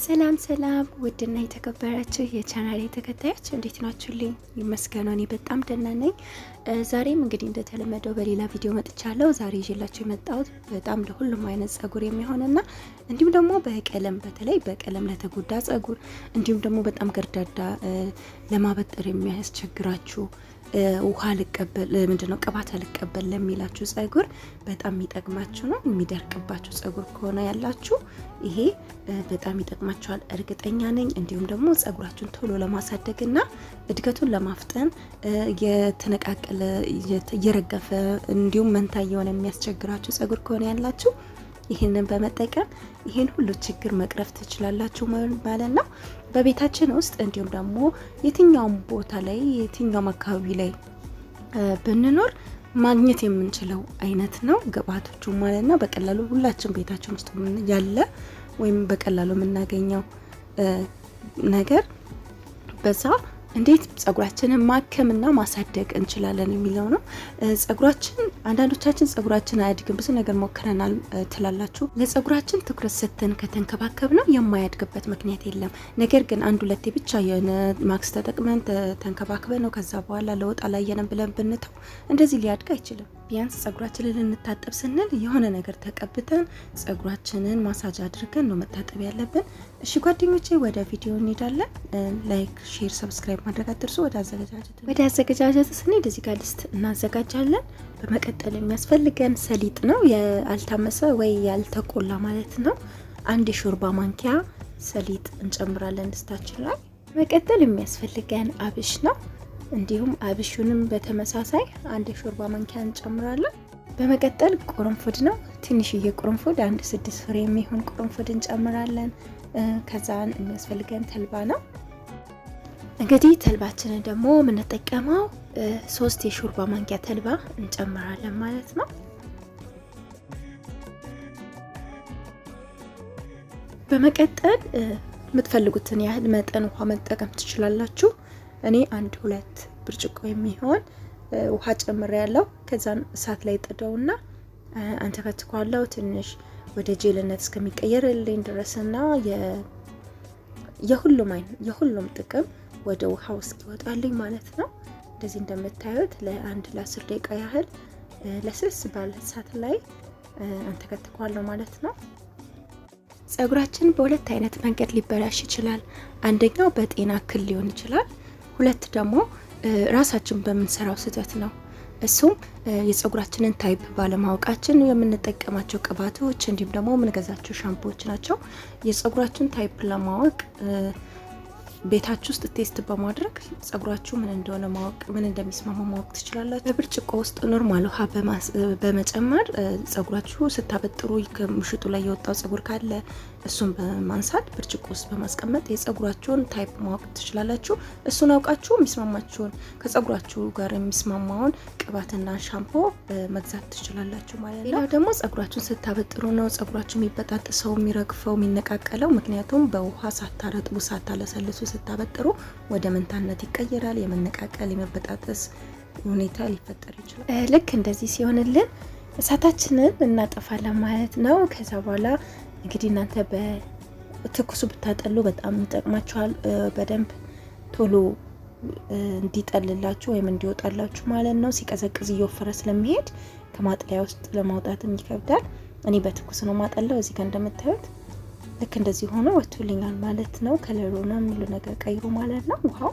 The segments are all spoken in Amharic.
ሰላም ሰላም ውድና የተከበራችሁ የቻናሌ ተከታዮች እንዴት ናችሁልኝ? ይመስገን እኔ በጣም ደህና ነኝ። ዛሬም እንግዲህ እንደተለመደው በሌላ ቪዲዮ መጥቻለሁ። ዛሬ ይዤላችሁ የመጣሁት በጣም ለሁሉም አይነት ጸጉር የሚሆንና እንዲሁም ደግሞ በቀለም በተለይ በቀለም ለተጎዳ ጸጉር እንዲሁም ደግሞ በጣም ገርዳዳ ለማበጠር የሚያስቸግራችሁ ውሃ ልቀበል ምንድነው ቅባት ልቀበል ለሚላችሁ ጸጉር በጣም የሚጠቅማችሁ ነው። የሚደርቅባችሁ ጸጉር ከሆነ ያላችሁ ይሄ በጣም ይጠቅማችኋል እርግጠኛ ነኝ። እንዲሁም ደግሞ ጸጉራችሁን ቶሎ ለማሳደግና እድገቱን ለማፍጠን የተነቃቀለ እየረገፈ እንዲሁም መንታ የሆነ የሚያስቸግራችሁ ጸጉር ከሆነ ያላችሁ ይሄንን በመጠቀም ይሄን ሁሉ ችግር መቅረፍ ትችላላችሁ ማለት ነው። በቤታችን ውስጥ እንዲሁም ደግሞ የትኛውም ቦታ ላይ የትኛውም አካባቢ ላይ ብንኖር ማግኘት የምንችለው አይነት ነው ግብአቶቹ ማለት ነው። በቀላሉ ሁላችን ቤታችን ውስጥ ያለ ወይም በቀላሉ የምናገኘው ነገር በዛ እንዴት ጸጉራችንን ማከምና ማሳደግ እንችላለን የሚለው ነው። ጸጉራችን አንዳንዶቻችን ጸጉራችን አያድግም ብዙ ነገር ሞክረናል ትላላችሁ። ለጸጉራችን ትኩረት ሰጥተን ከተንከባከብ ነው የማያድግበት ምክንያት የለም። ነገር ግን አንድ ሁለቴ ብቻ የሆነ ማክስ ተጠቅመን ተንከባክበን ነው ከዛ በኋላ ለውጥ አላየንም ብለን ብንተው እንደዚህ ሊያድግ አይችልም። ቢያንስ ጸጉራችንን ልንታጠብ ስንል የሆነ ነገር ተቀብተን ጸጉራችንን ማሳጅ አድርገን ነው መታጠብ ያለብን። እሺ ጓደኞቼ ወደ ቪዲዮ እንሄዳለን። ላይክ፣ ሼር፣ ሰብስክራይብ ማድረግ አትርሱ። ወደ አዘገጃጀቱ ስንሄድ እዚህ ጋር ድስት እናዘጋጃለን። በመቀጠል የሚያስፈልገን ሰሊጥ ነው፣ ያልታመሰ ወይ ያልተቆላ ማለት ነው። አንድ የሾርባ ማንኪያ ሰሊጥ እንጨምራለን ድስታችን ላይ። በመቀጠል የሚያስፈልገን አብሽ ነው። እንዲሁም አብሹንም በተመሳሳይ አንድ የሾርባ ማንኪያ እንጨምራለን። በመቀጠል ቁርንፉድ ነው፣ ትንሽዬ ቁርንፉድ 6 ፍሬ የሚሆን ቁርንፉድ እንጨምራለን። ከዛን የሚያስፈልገን ተልባ ነው። እንግዲህ ተልባችንን ደግሞ የምንጠቀመው 3 የሾርባ ማንኪያ ተልባ እንጨምራለን ማለት ነው። በመቀጠል የምትፈልጉትን ያህል መጠን ውሃ መጠቀም ትችላላችሁ። እኔ 1-2 ብርጭቆ የሚሆን ውሃ ጨምሬ ያለው። ከዛን እሳት ላይ ጥደውና አንተከትኳለሁ ትንሽ ወደ ጄልነት እስከሚቀየርልኝ ድረስና የሁሉም ጥቅም ወደ ውሃው እስኪወጣልኝ ማለት ነው። እንደዚህ እንደምታዩት ለ10 ደቂቃ ያህል ለስልስ ባለ እሳት ላይ አንተከትኳለሁ ማለት ነው። ጸጉራችን በሁለት አይነት መንገድ ሊበላሽ ይችላል። አንደኛው በጤና እክል ሊሆን ይችላል። ሁለት ደግሞ ራሳችን በምንሰራው ስህተት ነው። እሱም የጸጉራችንን ታይፕ ባለማወቃችን የምንጠቀማቸው ቅባቶች እንዲሁም ደግሞ የምንገዛቸው ሻምፖዎች ናቸው። የጸጉራችን ታይፕ ለማወቅ ቤታችሁ ውስጥ ቴስት በማድረግ ጸጉራችሁ ምን እንደሆነ ማወቅ ምን እንደሚስማማ ማወቅ ትችላላችሁ። በብርጭቆ ውስጥ ኖርማል ውሃ በመጨመር ጸጉራችሁ ስታበጥሩ ከምሽጡ ላይ የወጣው ጸጉር ካለ እሱን በማንሳት ብርጭቆ ውስጥ በማስቀመጥ የጸጉራችሁን ታይፕ ማወቅ ትችላላችሁ። እሱን አውቃችሁ የሚስማማችሁን ከጸጉራችሁ ጋር የሚስማማውን ቅባትና ሻምፖ መግዛት ትችላላችሁ ማለት ነው። ሌላው ደግሞ ጸጉራችሁን ስታበጥሩ ነው ጸጉራችሁ የሚበጣጥሰው የሚረግፈው የሚነቃቀለው። ምክንያቱም በውሃ ሳታረጥቡ ሳታለሰልሱ ስታበጥሩ ወደ መንታነት ይቀየራል። የመነቃቀል የመበጣጠስ ሁኔታ ሊፈጠር ይችላል። ልክ እንደዚህ ሲሆንልን እሳታችንን እናጠፋለን ማለት ነው። ከዛ በኋላ እንግዲህ እናንተ በትኩሱ ብታጠሉ በጣም ይጠቅማችኋል። በደንብ ቶሎ እንዲጠልላችሁ ወይም እንዲወጣላችሁ ማለት ነው። ሲቀዘቅዝ እየወፈረ ስለሚሄድ ከማጥለያ ውስጥ ለማውጣትም ይከብዳል። እኔ በትኩስ ነው ማጠለው። እዚህ ጋር እንደምታዩት ልክ እንደዚህ ሆኖ ወጥቶልኛል ማለት ነው። ከለሩና ሙሉ ነገር ቀይሩ ማለት ነው። ውሃው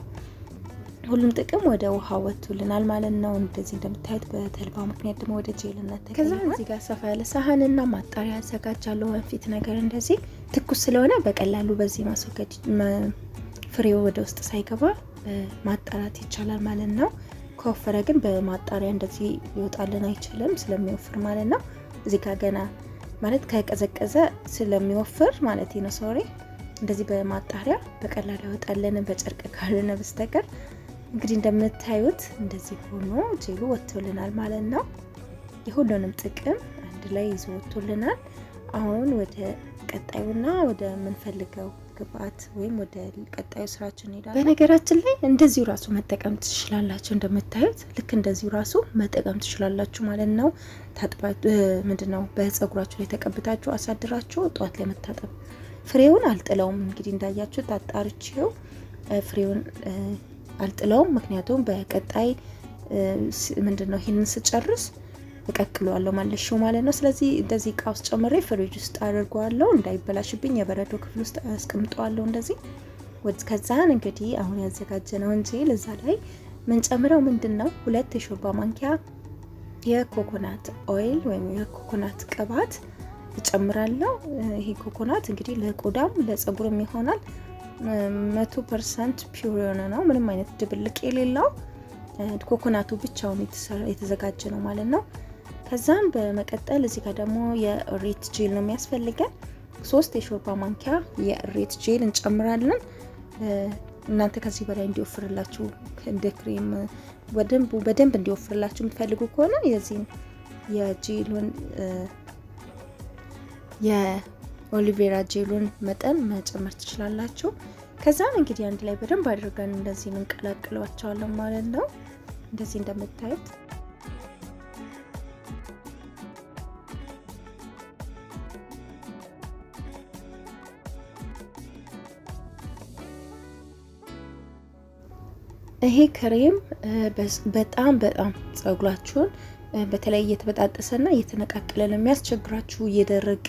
ሁሉም ጥቅም ወደ ውሃው ወጥቶልናል ማለት ነው። እንደዚህ እንደምታዩት በተልባ ምክንያት ደግሞ ወደ ጄልነት ተቀየረ። ከዛ እዚህ ጋር ሰፋ ያለ ሳህንና ማጣሪያ አዘጋጃለሁ። ወንፊት ነገር እንደዚህ ትኩስ ስለሆነ በቀላሉ በዚህ ማስወገድ ፍሬው ወደ ውስጥ ሳይገባ ማጣራት ይቻላል ማለት ነው። ከወፈረ ግን በማጣሪያ እንደዚህ ሊወጣልን አይችልም ስለሚወፍር ማለት ነው። እዚህ ጋር ገና ማለት ከቀዘቀዘ ስለሚወፍር ማለት ነው። ሶሪ እንደዚህ በማጣሪያ በቀላሉ ያወጣልን በጨርቅ ካልሆነ በስተቀር። እንግዲህ እንደምታዩት እንደዚህ ሆኖ ጄሉ ወጥቶልናል ማለት ነው። የሁሉንም ጥቅም አንድ ላይ ይዞ ወጥቶልናል። አሁን ወደ ቀጣዩና ወደ ምንፈልገው ግብአት ወይም ወደ ቀጣዩ ስራችን እንሄዳለን። በነገራችን ላይ እንደዚሁ ራሱ መጠቀም ትችላላችሁ። እንደምታዩት ልክ እንደዚሁ ራሱ መጠቀም ትችላላችሁ ማለት ነው። ታጥባችሁ ምንድነው በጸጉራችሁ ላይ ተቀብታችሁ አሳድራችሁ ጧት ላይ መታጠብ ፍሬውን አልጥለውም። እንግዲህ እንዳያችሁት አጣርቼው ፍሬውን አልጥለውም። ምክንያቱም በቀጣይ ምንድነው ይሄንን ስጨርስ እቀቅለዋለሁ ማለት ነው። ስለዚህ እንደዚህ እቃ ውስጥ ጨምሬ ፍሪጅ ውስጥ አድርገዋለሁ እንዳይበላሽብኝ የበረዶ ክፍል ውስጥ አስቀምጠዋለሁ እንደዚህ። ከዛን እንግዲህ አሁን ያዘጋጀነው እንጂ ለዛ ላይ ምን ጨምረው ምንድነው 2 የሾርባ ማንኪያ የኮኮናት ኦይል ወይም የኮኮናት ቅባት እጨምራለሁ። ይሄ ኮኮናት እንግዲህ ለቆዳም ለፀጉርም ይሆናል። 100% ፒውር የሆነ ነው፣ ምንም አይነት ድብልቅ የሌለው ኮኮናቱ ብቻውን የተዘጋጀ ነው ማለት ነው። ከዛም በመቀጠል እዚህ ጋር ደግሞ የሬት ጄል ነው የሚያስፈልገን። 3 የሾርባ ማንኪያ የሬት ጄል እንጨምራለን። እናንተ ከዚህ በላይ እንዲወፍርላችሁ እንደ ክሬም በደንብ እንዲወፍርላችሁ የምትፈልጉ ከሆነ የዚህን የጄሉን የኦሊቬራ ጄሉን መጠን መጨመር ትችላላችሁ። ከዛም እንግዲህ አንድ ላይ በደንብ አድርገን እንደዚህ እንቀላቅለዋቸዋለን ማለት ነው። እንደዚህ እንደምታዩት ይሄ ክሬም በጣም ፀጉራችሁን በተለይ እየተበጣጠሰና እየተነቃቀለ ለሚያስቸግራችሁ እየደረቀ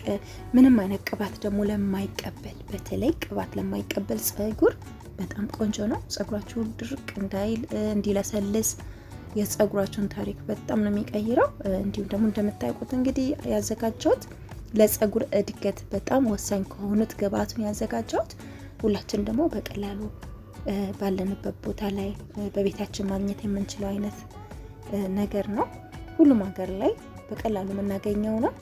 ምንም አይነት ቅባት ደግሞ ለማይቀበል በተለይ ቅባት ለማይቀበል ፀጉር በጣም ቆንጆ ነው። ፀጉራችሁ ድርቅ እንዳይል እንዲለሰልስ የፀጉራችሁን ታሪክ በጣም ነው የሚቀይረው። እንዲሁም ደግሞ እንደምታውቁት እንግዲህ ያዘጋጀሁት ለፀጉር እድገት በጣም ወሳኝ ከሆኑት ግብአቱን ያዘጋጀሁት ሁላችን ደግሞ በቀላሉ ባለንበት ቦታ ላይ በቤታችን ማግኘት የምንችለው አይነት ነገር ነው። ሁሉም ሀገር ላይ በቀላሉ የምናገኘው ነው።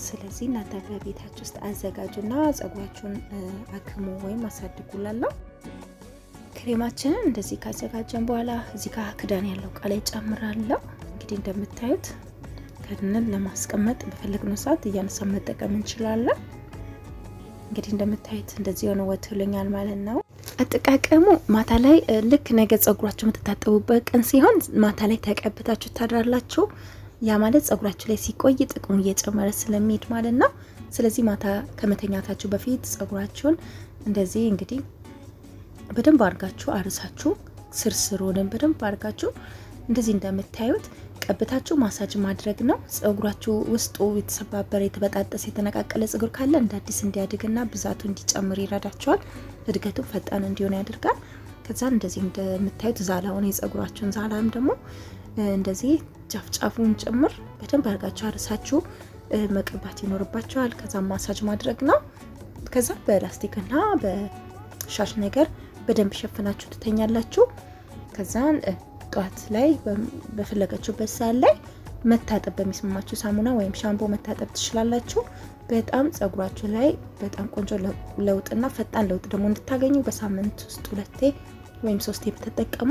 ስለዚህ እናንተ በቤታችሁ ውስጥ አዘጋጁና ፀጉራችሁን አክሙ ወይም አሳድጉላለሁ። ክሬማችንን እንደዚህ ካዘጋጀን በኋላ እዚህ ጋር ክዳን ያለው እቃ ላይ ጨምራለሁ። እንግዲህ እንደምታዩት ከድነን ለማስቀመጥ በፈለግነው ሰዓት እያነሳን መጠቀም እንችላለን። እንግዲህ እንደምታዩት እንደዚህ ሆነ ወጥቶልኛል ማለት ነው። አጠቃቀሙ ማታ ላይ ልክ ነገ ፀጉራችሁ የምትታጠቡበት ቀን ሲሆን ማታ ላይ ተቀብታችሁ ታድራላችሁ። ያ ማለት ፀጉራችሁ ላይ ሲቆይ ጥቅሙ እየጨመረ ስለሚሄድ ማለት ነው። ስለዚህ ማታ ከመተኛታችሁ በፊት ፀጉራችሁን እንደዚህ እንግዲህ በደንብ አድርጋችሁ አርሳችሁ ስርስሩን በደንብ አድርጋችሁ እንደዚህ እንደምታዩት ቀብታችሁ ማሳጅ ማድረግ ነው። ፀጉራችሁ ውስጡ የተሰባበረ የተበጣጠሰ የተነቃቀለ ፀጉር ካለ እንደ አዲስ እንዲያድግና ብዛቱ እንዲጨምር ይረዳችኋል። እድገቱ ፈጣን እንዲሆን ያደርጋል። ከዛ እንደዚህ እንደምታዩት ዛላውን የፀጉራችሁን ዛላም ደግሞ እንደዚህ ጫፍጫፉን ጭምር በደንብ አድርጋችሁ አርሳችሁ መቀባት ይኖርባችኋል። ከዛ ማሳጅ ማድረግ ነው። ከዛ በላስቲክና በሻሽ ነገር በደንብ ሸፍናችሁ ትተኛላችሁ። ከዛን ጧት ላይ በፈለጋችሁበት ሰዓት ላይ መታጠብ በሚስማማችሁ ሳሙና ወይም ሻምፖ መታጠብ ትችላላችሁ። በጣም ፀጉራችሁ ላይ በጣም ቆንጆ ለውጥና ፈጣን ለውጥ ደግሞ እንድታገኙ በሳምንት ውስጥ 2 ወይም 3 ብትጠቀሙ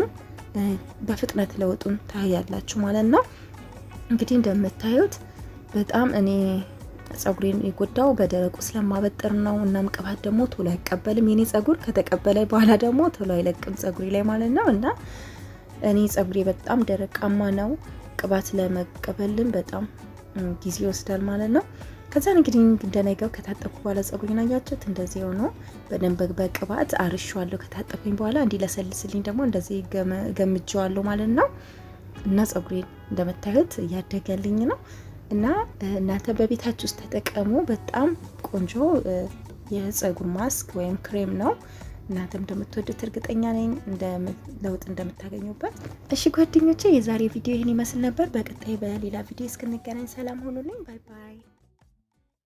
በፍጥነት ለውጡን ታያላችሁ ማለት ነው። እንግዲህ እንደምታዩት በጣም እኔ ፀጉሬን የጎዳው በደረቁ ስለማበጥር ነው። እናም ቅባት ደግሞ ቶሎ አይቀበልም። የኔ ፀጉር ከተቀበለ በኋላ ደግሞ ቶሎ አይለቅም ፀጉሬ ላይ ማለት ነው። እና እኔ ፀጉሬ በጣም ደረቃማ ነው። ቅባት ለመቀበልም በጣም ጊዜ ይወስዳል ማለት ነው። ከዛ እንግዲህ እንደነገው ከታጠብኩ በኋላ ፀጉሬን አያችሁት እንደዚህ ሆኖ በደንብ በቅባት አርሻለሁ። ከታጠብኩኝ በኋላ እንዲለሰልስልኝ ደግሞ እንደዚህ ገምጄዋለሁ ማለት ነው። እና ፀጉሬን እንደምታዩት እያደገልኝ ነው። እና እናንተ በቤታችሁ ውስጥ ተጠቀሙ። በጣም ቆንጆ የፀጉር ማስክ ወይም ክሬም ነው። እናንተም እንደምትወዱት እርግጠኛ ነኝ፣ ለውጥ እንደምታገኙበት። እሺ ጓደኞቼ፣ የዛሬ ቪዲዮ ይህን ይመስል ነበር። በቀጣይ በሌላ ቪዲዮ እስክንገናኝ ሰላም ሆኑልኝ። ባይ ባይ።